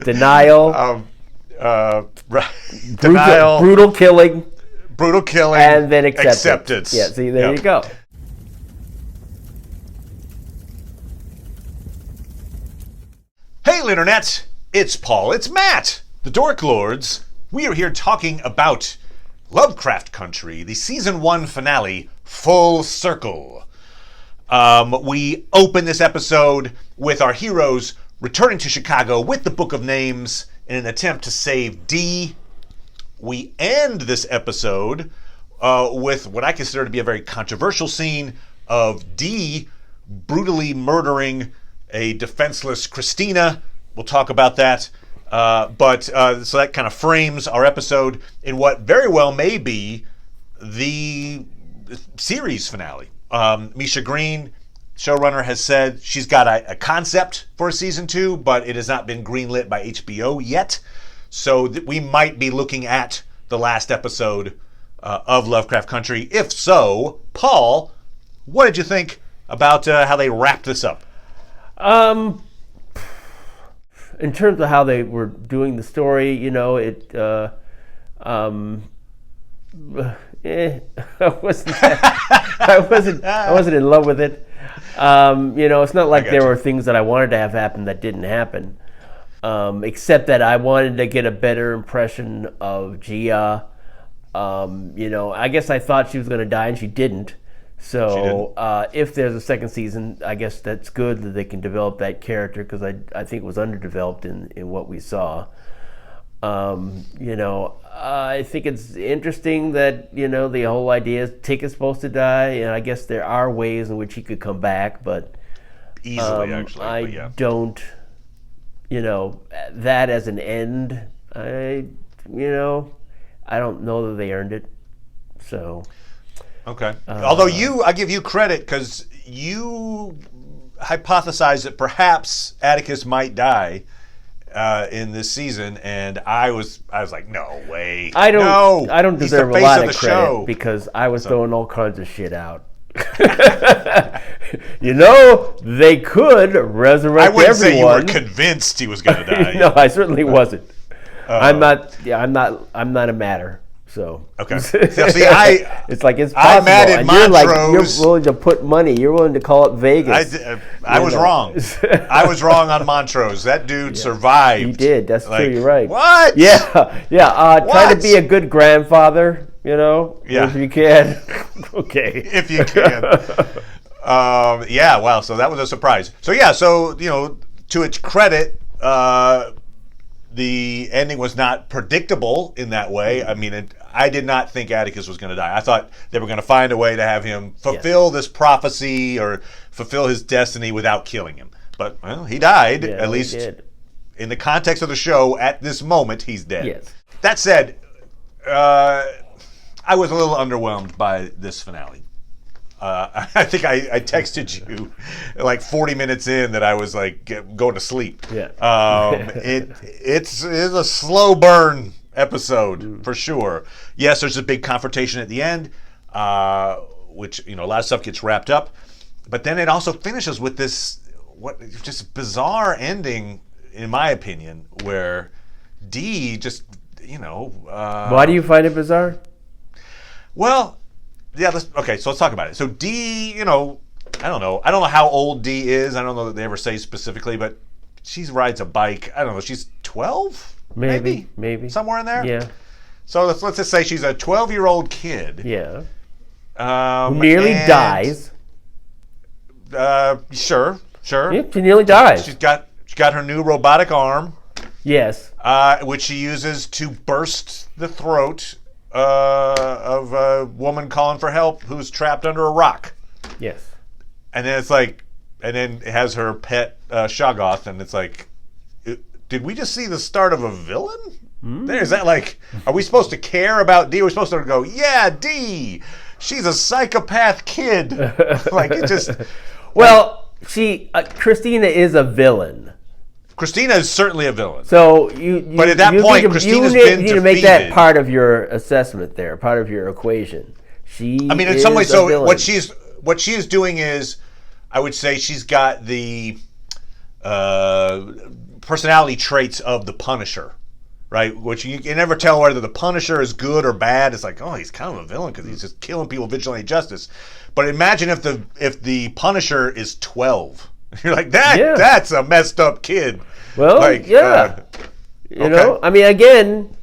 Denial. Denial. Brutal killing. And then acceptance. Yeah, see, there you go. Hey, Litternet! It's Paul, it's Matt, the Dork Lords. We are here talking about Lovecraft Country, the Season 1 finale, Full Circle. We open this episode with our heroes returning to Chicago with the Book of Names in an attempt to save Dee. We end this episode with what I consider to be a very controversial scene of Dee brutally murdering a defenseless Christina. We'll talk about that. So that kind of frames our episode in what very well may be the series finale. Misha Green, showrunner, has said she's got a concept for season 2, but it has not been greenlit by HBO yet. So we might be looking at the last episode of Lovecraft Country. If so, Paul, what did you think about how they wrapped this up? In terms of how they were doing the story, I wasn't in love with it. It's not like there were things that I wanted to have happen that didn't happen. Except that I wanted to get a better impression of Gia. I guess I thought she was going to die, and she didn't. So if there's a second season, I guess that's good that they can develop that character, because I think it was underdeveloped in what we saw. I think it's interesting that, the whole idea is Tick is supposed to die, and I guess there are ways in which he could come back, but easily, actually. I don't, that as an end, I don't know that they earned it. So... Okay. Although I give you credit, because you hypothesized that perhaps Atticus might die in this season, and I was like, no way. I don't deserve a lot of credit show. Because I was throwing all kinds of shit out. They could resurrect everyone. I wouldn't say you were convinced he was going to die. No, I certainly wasn't. I'm not a matter. So okay. See, it's like it's possible. I'm mad at Montrose. You're willing to put money. You're willing to call it Vegas. I was wrong. I was wrong on Montrose. That dude survived. He did. That's true. You're right. What? Yeah. Try to be a good grandfather. If you can. Okay. If you can. Wow. So that was a surprise. So to its credit, the ending was not predictable in that way. I mean, I did not think Atticus was going to die. I thought they were going to find a way to have him fulfill this prophecy or fulfill his destiny without killing him. But, he died, at least in the context of the show. At this moment, he's dead. Yes. That said, I was a little underwhelmed by this finale. I think I texted you like 40 minutes in that I was like going to sleep. Yeah. It's a slow burn episode for sure. Yes, there's a big confrontation at the end, which a lot of stuff gets wrapped up, but then it also finishes with this just bizarre ending, in my opinion, where Dee just Why do you find it bizarre? Well. Yeah, so let's talk about it. So Dee, I don't know how old Dee is. I don't know that they ever say specifically, but she rides a bike. I don't know, she's 12? Maybe. Somewhere in there? Yeah. So let's just say she's a 12-year-old kid. Yeah. Who nearly dies. Sure. Yeah, she nearly dies. She got her new robotic arm. Yes. Which she uses to burst the throat of a woman calling for help who's trapped under a rock. Yes. And then it has her pet Shoggoth, and it's like, did we just see the start of a villain? Is that like, are we supposed to care about Dee? We're supposed to go, yeah, Dee, she's a psychopath kid. Like, it just... Well, Christina is a villain. Christina is certainly a villain. So but at that point, Christina's been defeated. You need to make that part of your assessment there, part of your equation. In some ways, so what she is doing is, I would say she's got the personality traits of the Punisher, right? Which you can never tell whether the Punisher is good or bad. It's like, oh, he's kind of a villain because he's just killing people with vigilante justice. But imagine if the Punisher is 12. You're like, that's a messed up kid. Well, like, you know, I mean, again,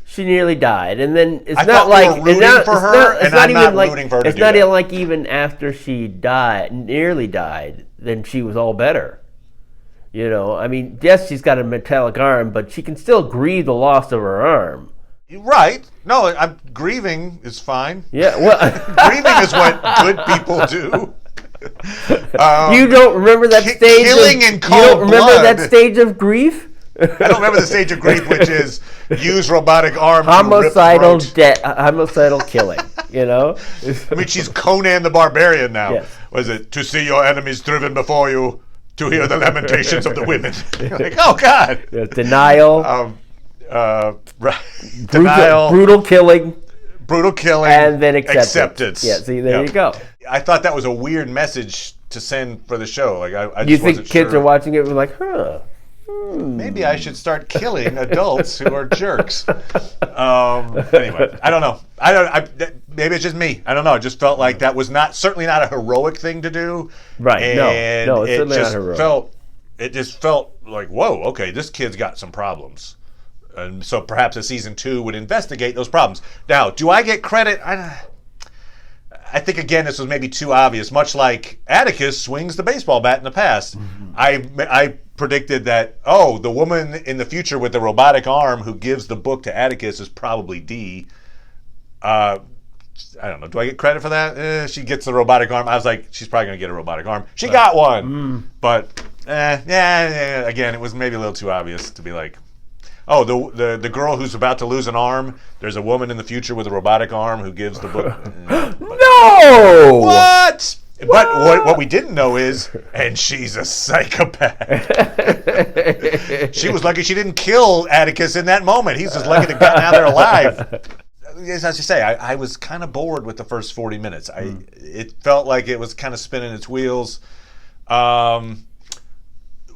she nearly died, and then it's not like rooting for her, and I'm not rooting for her. It's not even like even after she nearly died, then she was all better. You know, I mean, yes, she's got a metallic arm, but she can still grieve the loss of her arm. Right? No, grieving is fine. Yeah, well, grieving is what good people do. You don't remember that stage? Killing in cold blood. You don't remember that stage of grief? I don't remember the stage of grief, which is use robotic arm homicidal killing. You know. I mean, she's Conan the Barbarian now. Yes. Was it to see your enemies driven before you, to hear the lamentations of the women? Like, oh God. Yeah, denial. Denial. Brutal killing. And then acceptance. Yeah. See, there you go. I thought that was a weird message to send for the show. Like, I you just think wasn't kids sure. are watching it and like, huh? Maybe I should start killing adults who are jerks. Anyway, I don't know. Maybe it's just me. I don't know. It just felt like that was certainly not a heroic thing to do. Right. And no, it's certainly not heroic. It just felt like, whoa, okay, this kid's got some problems. And so perhaps a season 2 would investigate those problems. Now, do I get credit? I think, again, this was maybe too obvious. Much like Atticus swings the baseball bat in the past. Mm-hmm. I predicted that, the woman in the future with the robotic arm who gives the book to Atticus is probably Dee. I don't know. Do I get credit for that? She gets the robotic arm. I was like, she's probably going to get a robotic arm. She got one. But, again, it was maybe a little too obvious to be like, oh, the girl who's about to lose an arm, there's a woman in the future with a robotic arm who gives the book. No! What? But what we didn't know is, and she's a psychopath. She was lucky she didn't kill Atticus in that moment. He's just lucky to have gotten out there alive. As you say, I was kind of bored with the first 40 minutes. It felt like it was kind of spinning its wheels. I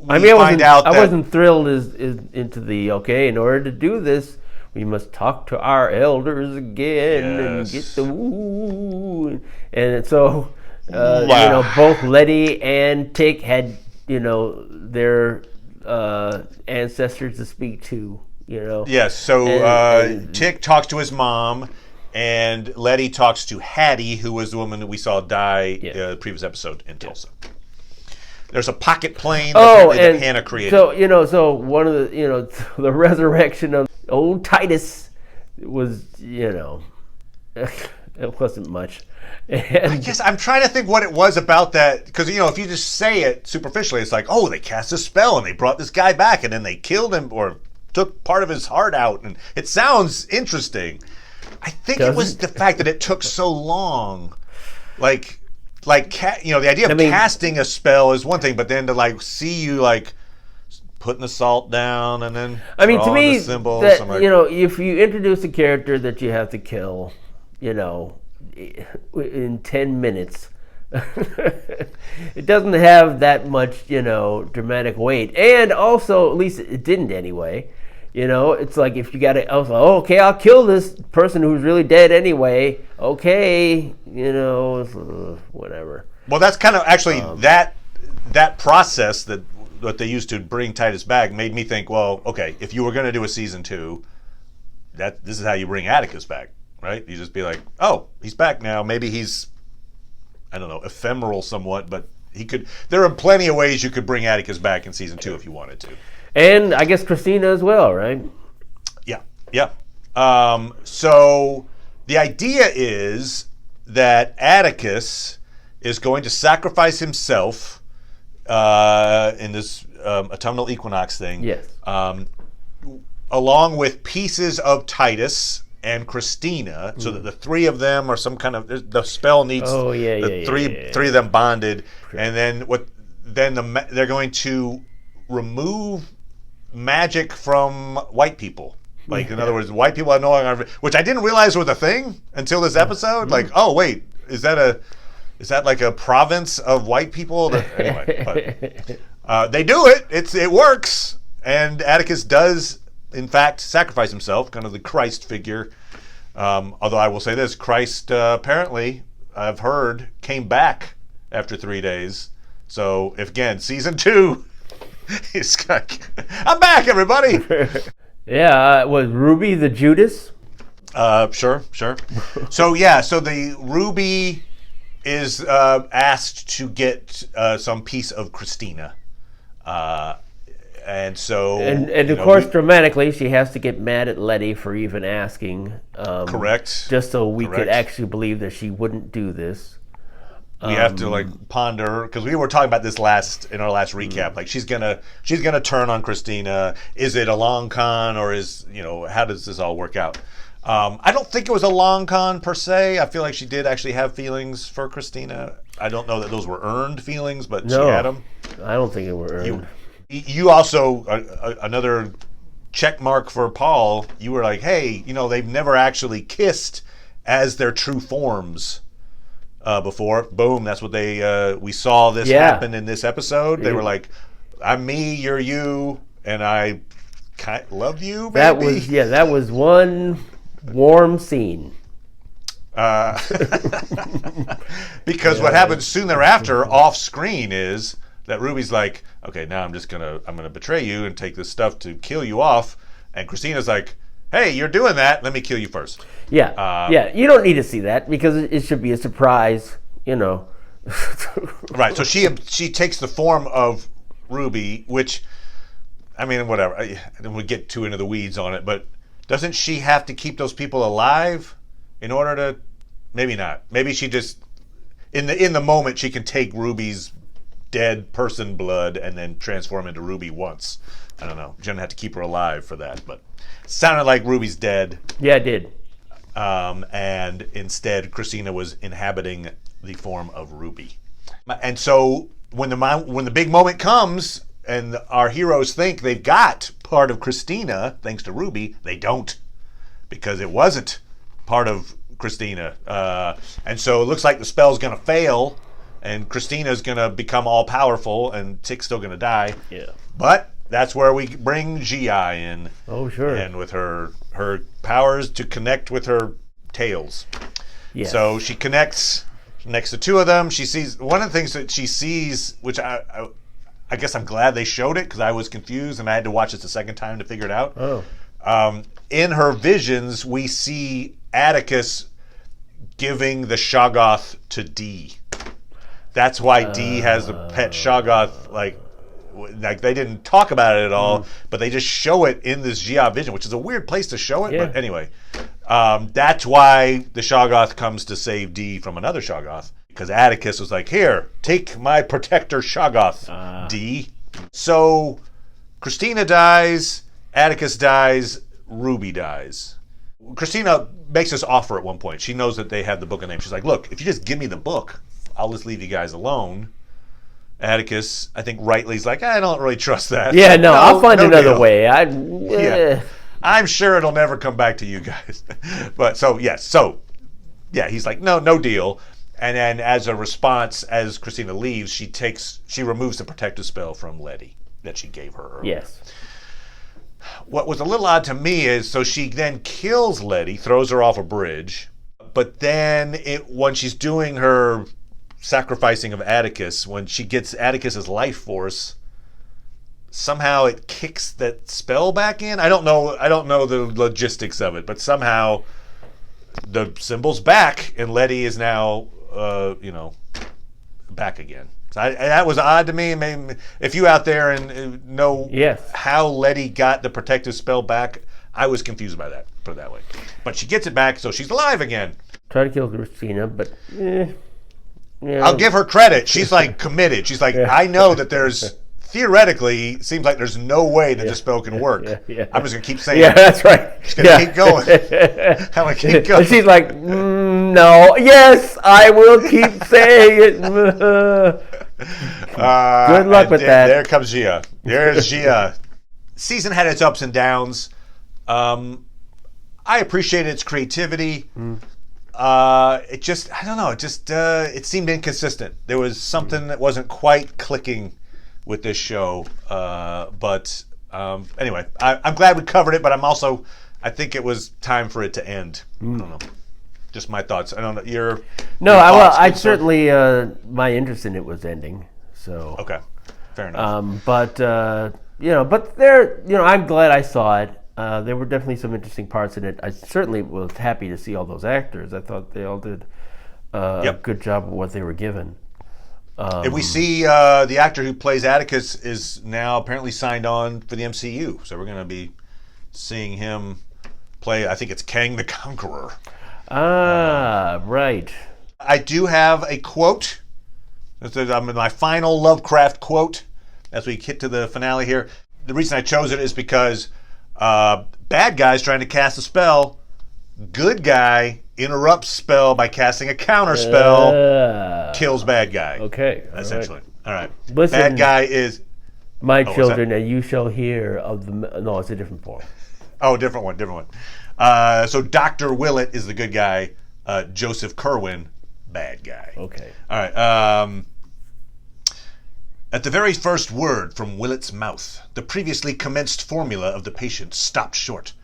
wasn't thrilled as into the, in order to do this, we must talk to our elders again and get the woo. And so, both Letty and Tick had, their ancestors to speak to, Yes, so Tick talks to his mom, and Letty talks to Hattie, who was the woman that we saw die the previous episode in Tulsa. There's a pocket plane that Hannah created. So, so one of the, the resurrection of old Titus was, it wasn't much. And I guess I'm trying to think what it was about that, because, if you just say it superficially, it's like, they cast a spell and they brought this guy back and then they killed him or took part of his heart out. And it sounds interesting. I think it was the fact that it took so long. The idea of casting a spell is one thing, but then to see you putting the salt down and then to me, the symbols, if you introduce a character that you have to kill, in 10 minutes, it doesn't have that much, dramatic weight, and also at least it didn't anyway. It's like if you got to, I'll kill this person who's really dead anyway. Okay, whatever. Well, that's kind of actually that process that they used to bring Titus back made me think, if you were going to do a season 2, this is how you bring Atticus back, right? You just be like, he's back now. Maybe he's, I don't know, ephemeral somewhat, but he could. There are plenty of ways you could bring Atticus back in season 2 if you wanted to. And I guess Christina as well, right? Yeah. So the idea is that Atticus is going to sacrifice himself in this autumnal equinox thing. Yes. Along with pieces of Titus and Christina, so that the three of them are some kind of, the spell needs three of them bonded, and then they're going to remove magic from white people. In other words, white people are no longer, which I didn't realize was a thing until this episode. Is that like a province of white people? Anyway, but they do it. It works. And Atticus does, in fact, sacrifice himself, kind of the Christ figure. Although I will say this, Christ apparently, I've heard, came back after 3 days. So, if again, season 2, he's like, I'm back, everybody! Yeah, was Ruby the Judas? Sure. So the Ruby is asked to get some piece of Christina. And so... And of course, dramatically, she has to get mad at Letty for even asking. Correct. Just so we could actually believe that she wouldn't do this. We have to ponder, because we were talking about this in our last recap. Like she's gonna turn on Christina. Is it a long con, or how does this all work out? I don't think it was a long con per se. I feel like she did actually have feelings for Christina. I don't know that those were earned feelings, but she had them. I don't think it were earned. You also another check mark for Paul. You were like, hey, they've never actually kissed as their true forms. Before, boom, that's what we saw this happen in this episode. They were like, I'm me, you're you, and I love you, baby. That was one warm scene. Because what happens soon thereafter off screen is that Ruby's like, okay, now I'm gonna betray you and take this stuff to kill you off, and Christina's like, hey, you're doing that, let me kill you first. Yeah, you don't need to see that because it should be a surprise, Right, so she takes the form of Ruby, which, I mean, whatever. I don't want to get too into the weeds on it, but doesn't she have to keep those people alive in order to? Maybe not. Maybe she just in the moment she can take Ruby's dead person blood and then transform into Ruby once. I don't know. She doesn't have to keep her alive for that, but it sounded like Ruby's dead. Yeah, it did. And instead, Christina was inhabiting the form of Ruby. And so when the big moment comes and our heroes think they've got part of Christina, thanks to Ruby, they don't, because it wasn't part of Christina. And so it looks like the spell's going to fail, and Christina's going to become all-powerful, and Tick's still going to die. Yeah. But that's where we bring Gi in. Oh, sure. And with her powers to connect with her tails. Yeah. So she connects next to two of them. She sees one of the things that she sees, which I guess I'm glad they showed it because I was confused and I had to watch this a second time to figure it out. Oh. In her visions, we see Atticus giving the Shoggoth to Dee. That's why Dee has a pet Shoggoth. Like they didn't talk about it at all, but they just show it in this Gi vision, which is a weird place to show it. Yeah. But anyway, that's why the Shoggoth comes to save Dee from another Shoggoth, because Atticus was like, "Here, take my protector Shoggoth, Dee." So Christina dies, Atticus dies, Ruby dies. Christina makes this offer at one point. She knows that they have the book of names. She's like, "Look, if you just give me the book, I'll just leave you guys alone." Atticus, I think rightly, is like, I don't really trust that. Yeah, no, I'll find another way. I'm sure it'll never come back to you guys. But he's like, no deal. And then as a response, as Christina leaves, she removes the protective spell from Letty that she gave her earlier. Yes. What was a little odd to me is, so she then kills Letty, throws her off a bridge, but then when she's doing her sacrificing of Atticus, when she gets Atticus's life force, somehow it kicks that spell back in. I don't know the logistics of it, but somehow the symbol's back and Letty is now back again. So that was odd to me. Maybe if you out there and know how Letty got the protective spell back, I was confused by that, put it that way. But she gets it back, so she's alive again. Try to kill Christina, but I'll give her credit. She's like committed. She's like, I know that there's theoretically seems like there's no way that this spell can work. I'm just gonna keep saying it. That's right. Just gonna keep going. I'm gonna keep going. And she's like, no, yes, I will keep saying it. Good luck with that. There comes Gia. There's Gia. Season had its ups and downs. I appreciated its creativity. It just, I don't know, it seemed inconsistent. There was something that wasn't quite clicking with this show, but Anyway, I'm glad we covered it, but I think it was time for it to end. I don't know. Just my thoughts. I don't know. I certainly my interest in it was ending. So okay, fair enough. But I'm glad I saw it. There were definitely some interesting parts in it. I certainly was happy to see all those actors. I thought they all did a good job of what they were given. And we see the actor who plays Atticus is now apparently signed on for the MCU, so we're going to be seeing him play. I think it's Kang the Conqueror. Right. I do have a quote. I'm in my final Lovecraft quote as we get to the finale here. The reason I chose it is because bad guy's trying to cast a spell. Good guy interrupts spell by casting a counter spell. Kills bad guy. Okay. Essentially. All right. Listen, bad guy is my children, and you shall hear of the. No, it's a different form. Oh, different one. So Dr. Willett is the good guy. Joseph Kerwin, bad guy. Okay. All right. At the very first word from Willett's mouth, the previously commenced formula of the patient stopped short.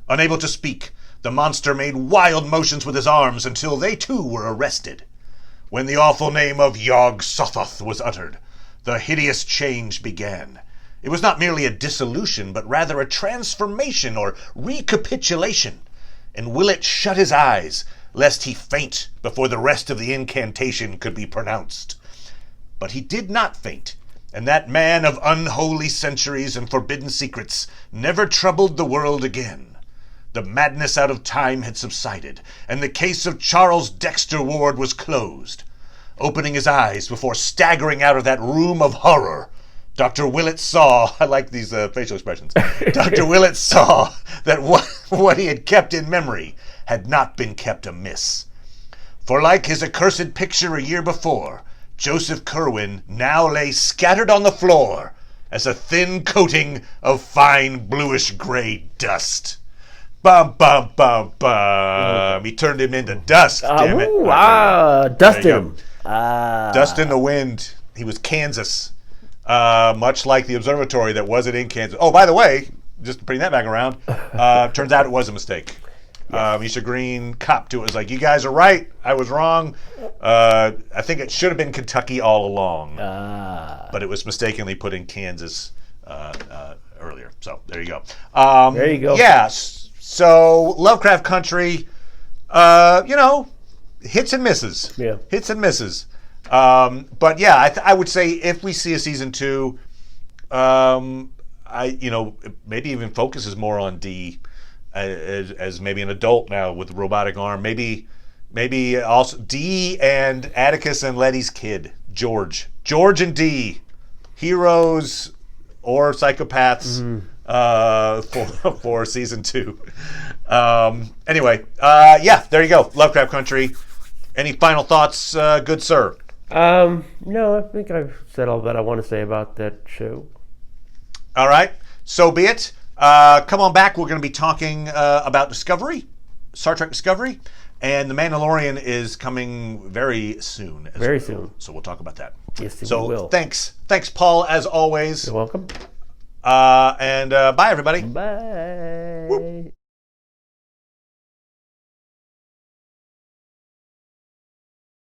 Unable to speak, the monster made wild motions with his arms until they too were arrested. When the awful name of Yog-Sothoth was uttered, the hideous change began. It was not merely a dissolution, but rather a transformation or recapitulation. And Willett shut his eyes, lest he faint before the rest of the incantation could be pronounced. But he did not faint, and that man of unholy centuries and forbidden secrets never troubled the world again. The madness out of time had subsided, and the case of Charles Dexter Ward was closed. Opening his eyes before staggering out of that room of horror, Dr. Willett saw, I like these facial expressions, Dr. Willett saw that what he had kept in memory had not been kept amiss. For like his accursed picture a year before, Joseph Kerwin now lay scattered on the floor as a thin coating of fine bluish-gray dust. Bum, bum, bum, bum. He turned him into dust, damn it. Dust him. Dust in the wind. He was Kansas. Much like the observatory that wasn't in Kansas. Oh, by the way, just to bring that back around, turns out it was a mistake. Misha Green copped to it. Was like, you guys are right. I was wrong. I think it should have been Kentucky all along. But it was mistakenly put in Kansas earlier. So there you go. There you go. Yeah. So Lovecraft Country, hits and misses. Yeah. Hits and misses. But yeah, I would say if we see a season 2, maybe even focuses more on D as maybe an adult now with a robotic arm. Maybe also D and Atticus and Letty's kid, George and D, heroes or psychopaths for season 2. Anyway, there you go. Lovecraft Country. Any final thoughts, good sir? No, I think I've said all that I want to say about that show. All right, so be it. Come on back. We're going to be talking about Discovery, Star Trek Discovery, and The Mandalorian is coming very soon. Very soon. So we'll talk about that. Yes, we will. Thanks, Paul, as always. You're welcome. And bye, everybody. Bye. Whoop.